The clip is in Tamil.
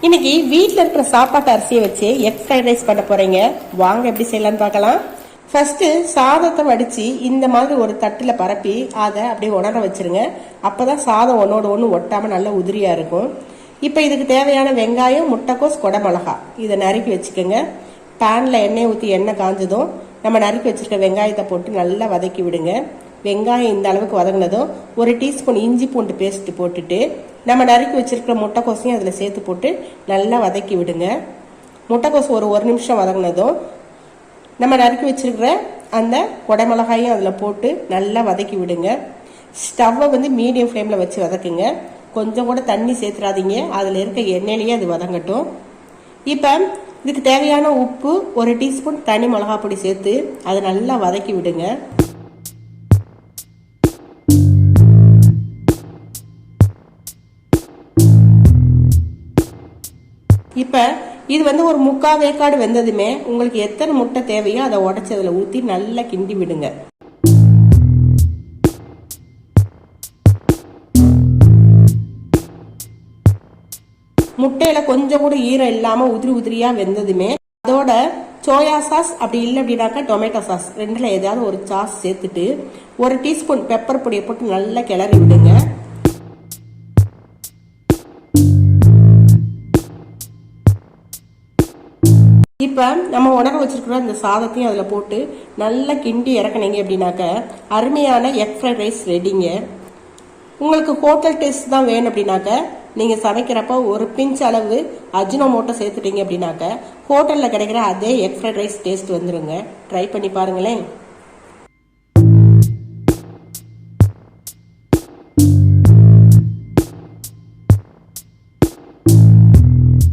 இன்னைக்கு வீட்டில் இருக்கிற சாப்பாட்டு அரிசியை வச்சு எக் ஃப்ரைட் ரைஸ் பண்ண போறீங்க. வாங்க எப்படி செய்யலாம்னு பார்க்கலாம். ஃபர்ஸ்ட் சாதத்தை வடிச்சு இந்த மாதிரி ஒரு தட்டுல பரப்பி அதை அப்படியே உணர வச்சிருங்க. அப்பதான் சாதம் ஒன்னோட ஒன்று ஒட்டாம நல்ல உதிரியா இருக்கும். இப்போ இதுக்கு தேவையான வெங்காயம், முட்டைக்கோஸ், கொடமிளகா இதை நறுக்கி வச்சுக்கோங்க. பேன்ல எண்ணெய் ஊற்றி எண்ணெய் காஞ்சதும் நம்ம நறுக்கி வச்சிருக்க வெங்காயத்தை போட்டு நல்லா வதக்கி விடுங்க. வெங்காயம் இந்த அளவுக்கு வதங்கினதும் ஒரு டீஸ்பூன் இஞ்சி பூண்டு பேஸ்ட் போட்டுட்டு நம்ம நறுக்கி வச்சிருக்கிற முட்டைக்கோசையும் அதில் சேர்த்து போட்டு நல்லா வதக்கி விடுங்க. முட்டைக்கோசு ஒரு நிமிஷம் வதங்கினதும் நம்ம நறுக்கி வச்சிருக்கிற அந்த கொடைமிளகாயும் அதில் போட்டு நல்லா வதக்கி விடுங்க. ஸ்டவ்வை மீடியம் ஃப்ளேமில் வச்சு வதக்குங்க. கொஞ்சம் கூட தண்ணி சேர்த்துறாதீங்க, அதில் இருக்க எண்ணெயிலேயே அது வதங்கட்டும். இப்போ இதுக்கு தேவையான உப்பு, ஒரு டீஸ்பூன் தனி மிளகா பொடி சேர்த்து அதை நல்லா வதக்கி விடுங்க. இப்போ இது ஒரு 3/4 வேக்காடு வெந்ததுமே உங்களுக்கு எத்தனை முட்டை தேவையோ அதை உடச்சி அதில் ஊற்றி நல்லா கிண்டி விடுங்க. முட்டையில கொஞ்சம் கூட ஈரம் இல்லாம உதிரியா வெந்ததுமே அதோட சோயா சாஸ் அப்படி இல்லை அப்படின்னாக்கா டொமேட்டோ சாஸ் ரெண்டுல ஏதாவது ஒரு சாஸ் சேர்த்துட்டு ஒரு டீஸ்பூன் பெப்பர் பொடியை போட்டு நல்லா கிளறி விடுங்க. இப்போ நம்ம உணர வச்சிருக்கிற இந்த சாதத்தையும் அதில் போட்டு நல்லா கிண்டி இறக்குனீங்க அப்படின்னாக்க அருமையான எக் ஃப்ரைட் ரைஸ் ரெடிங்க. உங்களுக்கு ஹோட்டல் டேஸ்ட் தான் வேணும் அப்படின்னாக்க நீங்கள் சமைக்கிறப்ப ஒரு பிஞ்ச் அளவு அஜினோமோட்டோ சேர்த்துட்டீங்க அப்படின்னாக்க ஹோட்டலில் கிடைக்கிற அதே எக் ஃப்ரைட் ரைஸ் டேஸ்ட் வந்துருங்க. ட்ரை பண்ணி பாருங்களேன்.